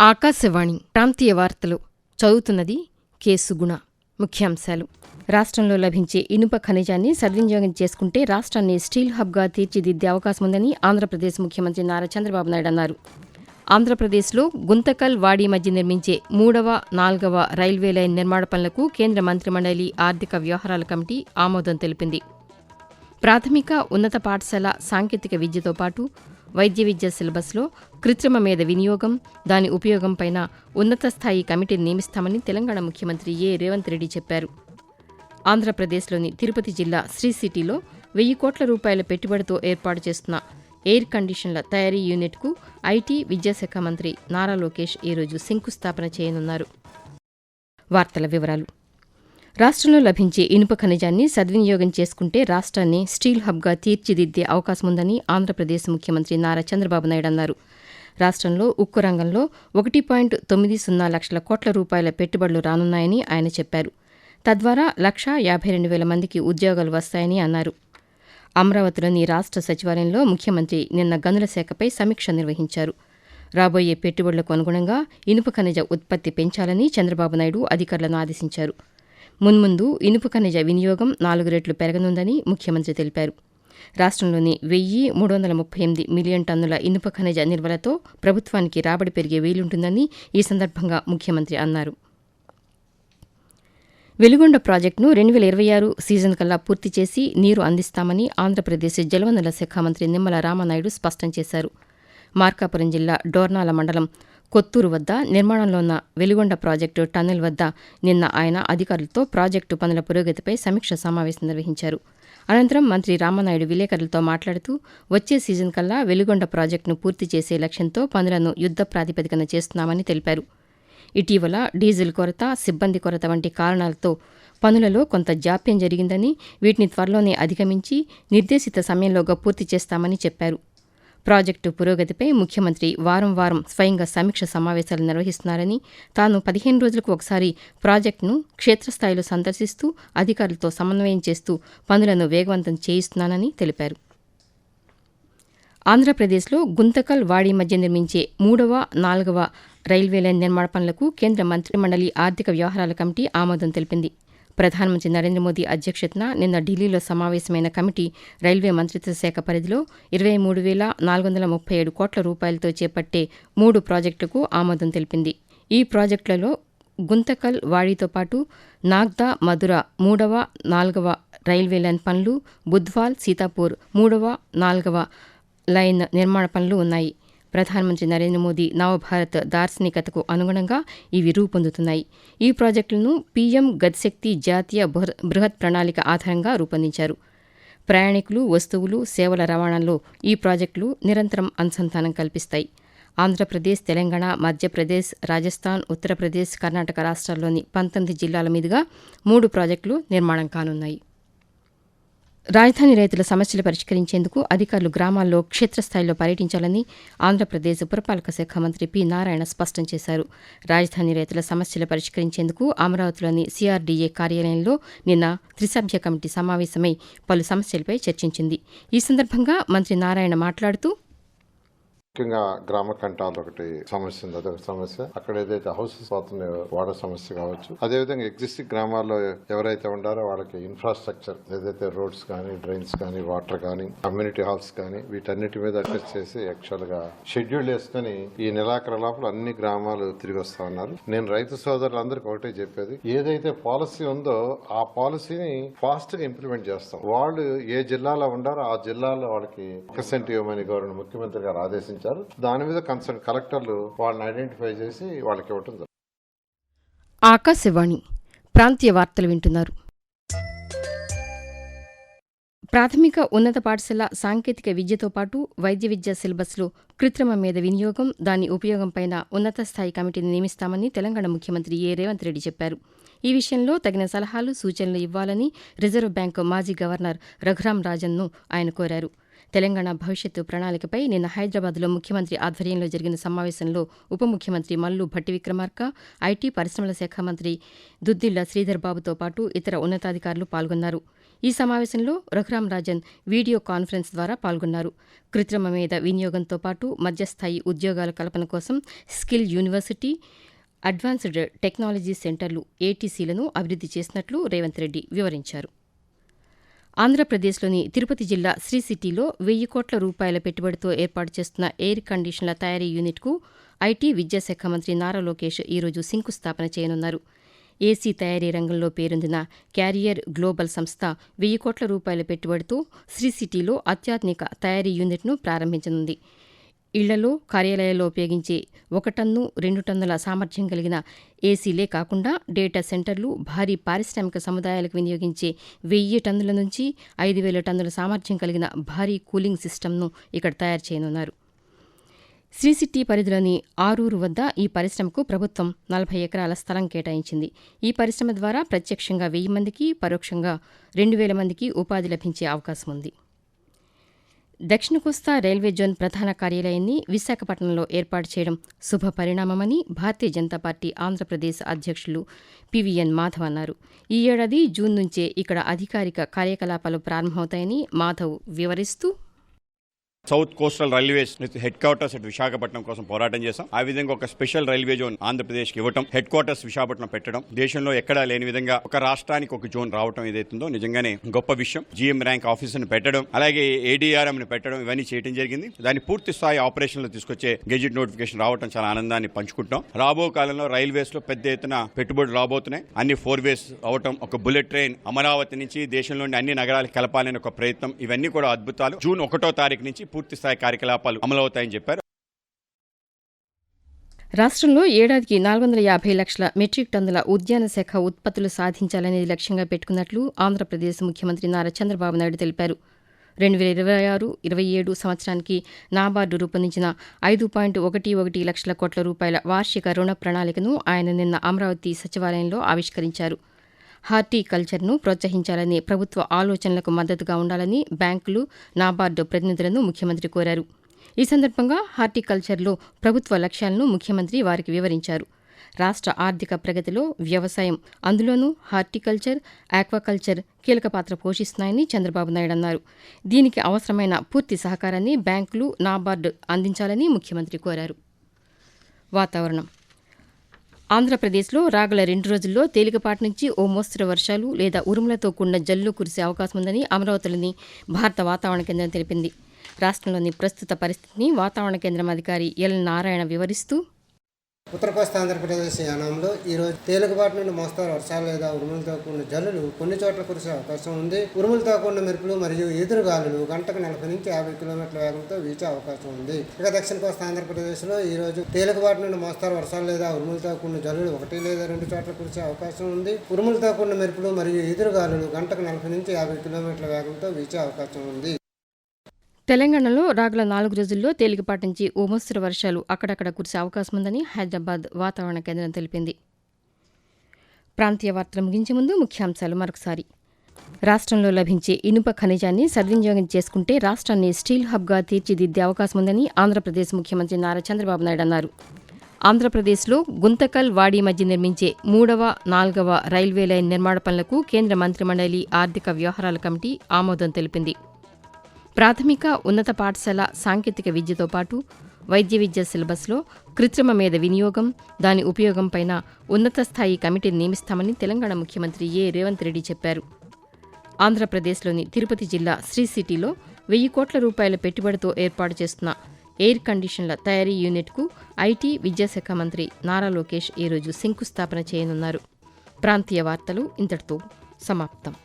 ఆకాశవాణి ప్రాంతీయ వార్తలు చదువుతున్నది కె సుగుణ. ముఖ్యాంశాలు: రాష్ట్రంలో లభించే ఇనుప ఖనిజాన్ని సద్వినియోగం చేసుకుంటే రాష్ట్రాన్ని స్టీల్ హబ్గా తీర్చిదిద్దే అవకాశముందని ఆంధ్రప్రదేశ్ ముఖ్యమంత్రి నారా చంద్రబాబు నాయుడు అన్నారు. ఆంధ్రప్రదేశ్లో గుంతకల్, వాడి మధ్య నిర్మించే 3వ, 4వ రైల్వే లైన్ నిర్మాణ పనులకు కేంద్ర మంత్రిమండలి ఆర్థిక వ్యవహారాల కమిటీ ఆమోదం తెలిపింది. ప్రాథమిక, ఉన్నత పాఠశాల సాంకేతిక విద్యతో పాటు వైద్య విద్య సిలబస్లో కృత్రిమ మేధ వినియోగం, దాని ఉపయోగంపైన ఉన్నత స్థాయి కమిటీని నియమిస్తామని తెలంగాణ ముఖ్యమంత్రి రేవంత్ రెడ్డి చెప్పారు. ఆంధ్రప్రదేశ్లోని తిరుపతి జిల్లా శ్రీ సిటీలో 1,000 కోట్ల రూపాయల పెట్టుబడితో ఏర్పాటు చేస్తున్న ఎయిర్ కండిషన్ల తయారీ యూనిట్కు ఐటీ, విద్యాశాఖ మంత్రి నారా లోకేష్ ఈరోజు శంకుస్థాపన చేయనున్నారు. వార్తల వివరాలు: రాష్ట్రంలో లభించే ఇనుప ఖనిజాన్ని సద్వినియోగం చేసుకుంటే రాష్ట్రాన్ని స్టీల్ హబ్గా తీర్చిదిద్దే అవకాశముందని ఆంధ్రప్రదేశ్ ముఖ్యమంత్రి నారా చంద్రబాబు నాయుడు అన్నారు. రాష్ట్రంలో ఉక్కు రంగంలో 1.90 లక్షల కోట్ల రూపాయల పెట్టుబడులు రానున్నాయని ఆయన చెప్పారు. తద్వారా 1,52,000 మందికి ఉద్యోగాలు వస్తాయని అన్నారు. అమరావతిలోని రాష్ట్ర సచివాలయంలో ముఖ్యమంత్రి నిన్న గనుల శాఖపై సమీక్ష నిర్వహించారు. రాబోయే పెట్టుబడులకు అనుగుణంగా ఇనుప ఖనిజ ఉత్పత్తి పెంచాలని చంద్రబాబు నాయుడు అధికారులను ఆదేశించారు. మున్ముందు ఇనుప ఖనిజ వినియోగం 4 రెట్లు పెరగనుందని ముఖ్యమంత్రి తెలిపారు. రాష్ట్రంలోని 1,338 మిలియన్ టన్నుల ఇనుప ఖనిజ నిల్వలతో ప్రభుత్వానికి రాబడి పెరిగే వీలుంటుందని ఈ సందర్భంగా ముఖ్యమంత్రి అన్నారు. వెలిగొండ ప్రాజెక్టును 2026 సీజన్ కల్లా పూర్తి చేసి నీరు అందిస్తామని ఆంధ్రప్రదేశ్ జలవనరుల శాఖ మంత్రి నిమ్మల రామనాయుడు స్పష్టం చేశారు. మార్కాపురం జిల్లా డోర్నాల మండలం కొత్తూరు వద్ద నిర్మాణంలో ఉన్న వెలిగొండ ప్రాజెక్టు టన్నెల్ వద్ద నిన్న ఆయన అధికారులతో ప్రాజెక్టు పనుల పురోగతిపై సమీక్ష సమావేశం నిర్వహించారు. అనంతరం మంత్రి రామనాయుడు విలేకరులతో మాట్లాడుతూ వచ్చే సీజన్ కల్లా వెలిగొండ ప్రాజెక్టును పూర్తి చేసే లక్ష్యంతో పనులను యుద్ద ప్రాతిపదికన చేస్తున్నామని తెలిపారు. ఇటీవల డీజిల్ కొరత, సిబ్బంది కొరత వంటి కారణాలతో పనులలో కొంత జాప్యం జరిగిందని, వీటిని త్వరలోనే అధిగమించి నిర్దేశిత సమయంలోగా పూర్తి చేస్తామని చెప్పారు. ప్రాజెక్టు పురోగతిపై ముఖ్యమంత్రి వారం స్వయంగా సమీక్ష సమావేశాలు నిర్వహిస్తున్నారని, తాను 15 రోజులకు ఒకసారి ప్రాజెక్టును క్షేత్రస్థాయిలో సందర్శిస్తూ అధికారులతో సమన్వయం చేస్తూ పనులను వేగవంతం చేయిస్తున్నానని తెలిపారు. ఆంధ్రప్రదేశ్లో గుంతకల్, వాడి మధ్య నిర్మించే 3వ, 4వ రైల్వే లైన్ నిర్మాణ పనులకు కేంద్ర మంత్రిమండలి ఆర్థిక వ్యవహారాల కమిటీ ఆమోదం తెలిపింది. ప్రధానమంత్రి నరేంద్ర మోదీ అధ్యక్షతన నిన్న ఢిల్లీలో సమావేశమైన కమిటీ రైల్వే మంత్రిత్వ శాఖ పరిధిలో 23,437 కోట్ల రూపాయలతో చేపట్టే 3 ప్రాజెక్టులకు ఆమోదం తెలిపింది. ఈ ప్రాజెక్టులలో గుంతకల్, వాడితో పాటు నాగ్దా, మధుర 3వ, 4వ రైల్వే లైన్ పనులు, బుధ్వాల్, సీతాపూర్ 3వ, 4వ లైన్ నిర్మాణ పనులు ఉన్నాయి. ప్రధానమంత్రి నరేంద్ర మోదీ నవభారత్ దార్శనికతకు అనుగుణంగా ఇవి రూపొందుతున్నాయి. ఈ ప్రాజెక్టులను పీఎం గతిశక్తి జాతీయ బృహత్ ప్రణాళిక ఆధారంగా రూపొందించారు. ప్రయాణికులు, వస్తువులు, సేవల రవాణాలో ఈ ప్రాజెక్టులు నిరంతరం అనుసంధానం కల్పిస్తాయి. ఆంధ్రప్రదేశ్, తెలంగాణ, మధ్యప్రదేశ్, రాజస్థాన్, ఉత్తరప్రదేశ్, కర్ణాటక రాష్ట్రాల్లోని 19 జిల్లాల మీదుగా 3 ప్రాజెక్టులు నిర్మాణం కానున్నాయి. రాజధాని రైతుల సమస్యలు పరిష్కరించేందుకు అధికారులు గ్రామాల్లో క్షేత్రస్థాయిలో పర్యటించాలని ఆంధ్రప్రదేశ్ పురపాలక శాఖ మంత్రి పి. నారాయణ స్పష్టం చేశారు. రాజధాని రైతుల సమస్యలు పరిష్కరించేందుకు అమరావతిలోని సిఆర్డీఏ కార్యాలయంలో నిన్న త్రిసభ్య కమిటీ సమావేశమై పలు సమస్యలపై చర్చించింది. ఈ సందర్భంగా మంత్రి నారాయణ మాట్లాడుతూ, ముఖ్యంగా గ్రామ కంటాలు ఒకటి సమస్య ఉంది, అదొక సమస్య. అక్కడ ఏదైతే హౌసెస్ పోతున్నాయో వాటర్ సమస్య కావచ్చు. అదేవిధంగా ఎగ్జిస్టింగ్ గ్రామాల్లో ఎవరైతే ఉండారో వాళ్ళకి ఇన్ఫ్రాస్ట్రక్చర్ ఏదైతే రోడ్స్ కానీ, డ్రైన్స్ కానీ, వాటర్ కానీ, కమ్యూనిటీ హాల్స్ కానీ వీటన్నిటి మీద అడ్జస్ట్ చేసి యాక్చువల్ గా షెడ్యూల్ వేసుకుని ఈ నెలాఖరు లోపల అన్ని గ్రామాలు తిరిగి వస్తా ఉన్నారు. నేను రైతు సోదరులందరికీ ఒకటే చెప్పేది, ఏదైతే పాలసీ ఉందో ఆ పాలసీని ఫాస్ట్ గా ఇంప్లిమెంట్ చేస్తాం. వాళ్ళు ఏ జిల్లాలో ఉండారో ఆ జిల్లాలో వాళ్ళకి 1% ఇవ్వమని గవర్నర్ ముఖ్యమంత్రి గారు ఆదేశించారు. దాని మీద కన్సర్న్ కలెక్టర్లు వాళ్ళని ఐడెంటిఫై చేసి వాళ్ళకి ఇవ్వటం జరుగుతుంది. ఆకాశవాణి ప్రాంతీయ వార్తలు వింటున్నారు. ప్రాథమిక, ఉన్నత పాఠశాల సాంకేతిక విద్యతో పాటు వైద్య విద్యా సిలబస్లో కృత్రిమ మేధ వినియోగం, దాని ఉపయోగంపైన ఉన్నత స్థాయి కమిటీని నియమిస్తామని తెలంగాణ ముఖ్యమంత్రి రేవంత్ రెడ్డి చెప్పారు. ఈ విషయంలో తగిన సలహాలు, సూచనలు ఇవ్వాలని రిజర్వ్ బ్యాంకు మాజీ గవర్నర్ రఘురాం రాజన్ను ఆయన కోరారు. తెలంగాణ భవిష్యత్తు ప్రణాళికపై నిన్న హైదరాబాద్లో ముఖ్యమంత్రి ఆధ్వర్యంలో జరిగిన సమావేశంలో ఉప ముఖ్యమంత్రి మల్లు భట్టి విక్రమార్క, ఐటీ పరిశ్రమల శాఖ మంత్రి దుద్దిళ్ల శ్రీధర్ బాబుతో పాటు ఇతర ఉన్నతాధికారులు పాల్గొన్నారు. ఈ సమావేశంలో రఘురాం రాజన్ వీడియో కాన్ఫరెన్స్ ద్వారా పాల్గొన్నారు. కృత్రిమ మేధ వినియోగంతో పాటు మధ్యస్థాయి ఉద్యోగాల కల్పన కోసం స్కిల్ యూనివర్సిటీ, అడ్వాన్స్డ్ టెక్నాలజీ సెంటర్లు ఏటీసీలను అభివృద్ది చేసినట్లు రేవంత్ రెడ్డి వివరించారు. ఆంధ్రప్రదేశ్లోని తిరుపతి జిల్లా శ్రీ సిటీలో 1,000 కోట్ల రూపాయల పెట్టుబడితో ఏర్పాటు చేస్తున్న ఎయిర్ కండిషన్ల తయారీ యూనిట్కు ఐటీ విద్యాశాఖ మంత్రి నారా లోకేష్ ఈరోజు శంకుస్థాపన చేయనున్నారు. ఏసీ తయారీ రంగంలో పేరొందిన క్యారియర్ గ్లోబల్ సంస్థ 1,000 కోట్ల రూపాయల పెట్టుబడితో శ్రీ సిటీలో అత్యాధునిక తయారీ యూనిట్ను ప్రారంభించనుంది. ఇళ్లలో, కార్యాలయాల్లో ఉపయోగించే 1 టన్ను, 2 టన్నుల సామర్థ్యం కలిగిన ఏసీలే కాకుండా డేటా సెంటర్లు, భారీ పారిశ్రామిక సముదాయాలకు వినియోగించే 1,000 టన్నుల నుంచి 5,000 టన్నుల సామర్థ్యం కలిగిన భారీ కూలింగ్ సిస్టమ్ను ఇక్కడ తయారు చేయనున్నారు. శ్రీ సిటీ పరిధిలోని ఆరూరు వద్ద ఈ పరిశ్రమకు ప్రభుత్వం 40 ఎకరాల స్థలం కేటాయించింది. ఈ పరిశ్రమ ద్వారా ప్రత్యక్షంగా 1,000 మందికి, పరోక్షంగా 2,000 మందికి ఉపాధి లభించే అవకాశం ఉంది. దక్షిణ కోస్తా రైల్వే జోన్ ప్రధాన కార్యాలయాన్ని విశాఖపట్నంలో ఏర్పాటు చేయడం శుభ పరిణామమని భారతీయ జనతా పార్టీ ఆంధ్రప్రదేశ్ అధ్యక్షులు పివిఎన్ మాధవ్ అన్నారు. ఈ ఏడాది జూన్ నుంచే ఇక్కడ అధికారిక కార్యకలాపాలు ప్రారంభమవుతాయని మాధవ్ వివరిస్తూ, south coastal railways head quarters at Visakhapatnam కోసం పోరాటం చేశాం. ఆ విధంగా ఒక స్పెషల్ రైల్వే జోన్ ఆంధ్రప్రదేశ్కి ఇవ్వటం, హెడ్ క్వార్టర్స్ విశాఖపట్నం పెట్టడం, దేశంలో ఎక్కడా లేని విధంగా ఒక రాష్ట్రానికి ఒక జోన్ రావడం ఏదైతుందో నిజంగానే గొప్ప విషయం. జీఎం ర్యాంక్ ఆఫీసర్ని పెట్టడం, అలాగే ఏడీఆర్ఎం ని పెట్టడం, ఇవన్నీ చేయడం జరిగింది. దాన్ని పూర్తి స్థాయి ఆపరేషన్లో తీసుకొచ్చే గెజిట్ నోటిఫికేషన్ రావడం చాలా ఆనందాన్ని పంచుకుంటాం. రాబో కాలంలో రైల్వేస్ లో పెద్ద ఎత్తున పెట్టుబడులు రాబోతున్నాయి. అన్ని 4 వేస్ అవటం, ఒక బుల్లెట్ ట్రైన్ అమరావతి నుంచి దేశంలోని అన్ని నగరాలకు కలపాలని ఒక ప్రయత్నం, ఇవన్నీ కూడా అద్భుతాలు. జూన్ 1వ తారీఖు నుంచి పూర్తి స్థాయి కార్యకలాపాలు అమలవుతాయని చెప్పారు. రాష్ట్రంలో ఏడాదికి 450 లక్షల మెట్రిక్ టన్నుల ఉద్యాన శాఖ ఉత్పత్తులు సాధించాలనేది లక్ష్యంగా పెట్టుకున్నట్లు ఆంధ్రప్రదేశ్ ముఖ్యమంత్రి నారా చంద్రబాబు నాయుడు తెలిపారు. 2026-27 సంవత్సరానికి నాబార్డు రూపొందించిన 5.11 లక్షల కోట్ల రూపాయల వార్షిక రుణ ప్రణాళికను ఆయన నిన్న అమరావతి సచివాలయంలో ఆవిష్కరించారు. హార్టికల్చర్ను ప్రోత్సహించాలనే ప్రభుత్వ ఆలోచనలకు మద్దతుగా ఉండాలని బ్యాంకులు, నాబార్డు ప్రతినిధులను ముఖ్యమంత్రి కోరారు. ఈ సందర్భంగా హార్టికల్చర్లో ప్రభుత్వ లక్ష్యాలను ముఖ్యమంత్రి వారికి వివరించారు. రాష్ట్ర ఆర్థిక ప్రగతిలో వ్యవసాయం, అందులోనూ హార్టికల్చర్, ఆక్వాకల్చర్ కీలక పాత్ర పోషిస్తున్నాయని చంద్రబాబు నాయుడు అన్నారు. దీనికి అవసరమైన పూర్తి సహకారాన్ని బ్యాంకులు, నాబార్డు అందించాలని ముఖ్యమంత్రి కోరారు. వాతావరణం. ఆంధ్రప్రదేశ్లో రాగల 2 రోజుల్లో తేలికపాటి నుంచి ఓ మోస్తరు వర్షాలు లేదా ఉరుములతో కూడిన జల్లులు కురిసే అవకాశం ఉందని అమరావతిలోని భారత వాతావరణ కేంద్రం తెలిపింది. రాష్ట్రంలోని ప్రస్తుత పరిస్థితిని వాతావరణ కేంద్రం అధికారి ఎల్ నారాయణ వివరిస్తూ, ఉత్తర కోస్తా ఆంధ్రప్రదేశ్ యానంలో ఈరోజు తేలికపాటి నుండి మోస్తారు వర్షాలు లేదా ఉరుములతో కూడిన జల్లులు కొన్ని చోట్ల కురిసే అవకాశం ఉంది. ఉరుములతో కూడిన మెరుపులు మరియు ఎదురుగాలులు గంటకు 40 నుంచి 50 కిలోమీటర్ల వేగంతో వీచే అవకాశం ఉంది. ఇక దక్షిణ కోస్తా ఆంధ్రప్రదేశ్లో ఈరోజు తేలికపాటి నుండి మోస్తారు వర్షాలు లేదా ఉరుములతో కూడిన జల్లులు 1 లేదా 2 చోట్ల కురిసే అవకాశం ఉంది. ఉరుములతో కూడిన మెరుపులు మరియు ఎదురుగాలులు గంటకు 40 నుంచి 50 కిలోమీటర్ల వేగంతో వీచే అవకాశం ఉంది. తెలంగాణలో రాగల 4 రోజుల్లో తేలికపాటి నుంచి ఓ మోస్తరు వర్షాలు అక్కడక్కడ కురిసే అవకాశం ఉందని హైదరాబాద్ వాతావరణ కేంద్రం తెలిపింది. ప్రాంతీయ వార్తలు ముగించే ముందు ముఖ్యాంశాలు మరొకసారి. రాష్ట్రంలో లభించే ఇనుప ఖనిజాన్ని సద్వినియోగం చేసుకుంటే రాష్ట్రాన్ని స్టీల్ హబ్గా తీర్చిదిద్దే అవకాశం ఉందని ఆంధ్రప్రదేశ్ ముఖ్యమంత్రి నారా చంద్రబాబు నాయుడు అన్నారు. ఆంధ్రప్రదేశ్లో గుంతకల్, వాడి మధ్య నిర్మించే 3వ, 4వ రైల్వే లైన్ నిర్మాణ పనులకు కేంద్ర మంత్రిమండలి ఆర్థిక వ్యవహారాల కమిటీ ఆమోదం తెలిపింది. ప్రాథమిక, ఉన్నత పాఠశాల సాంకేతిక విద్యతో పాటు వైద్య విద్య సిలబస్లో కృత్రిమ మేధ వినియోగం, దాని ఉపయోగంపైన ఉన్నత స్థాయి కమిటీని నియమిస్తామని తెలంగాణ ముఖ్యమంత్రి రేవంత్ రెడ్డి చెప్పారు. ఆంధ్రప్రదేశ్లోని తిరుపతి జిల్లా శ్రీ సిటీలో 1,000 కోట్ల రూపాయల పెట్టుబడితో ఏర్పాటు చేస్తున్న ఎయిర్ కండిషన్ల తయారీ యూనిట్కు ఐటీ విద్యాశాఖ మంత్రి నారా లోకేష్ ఈరోజు శంకుస్థాపన చేయనున్నారు. ప్రాంతీయ వార్తలు ఇంతటితో సమాప్తం.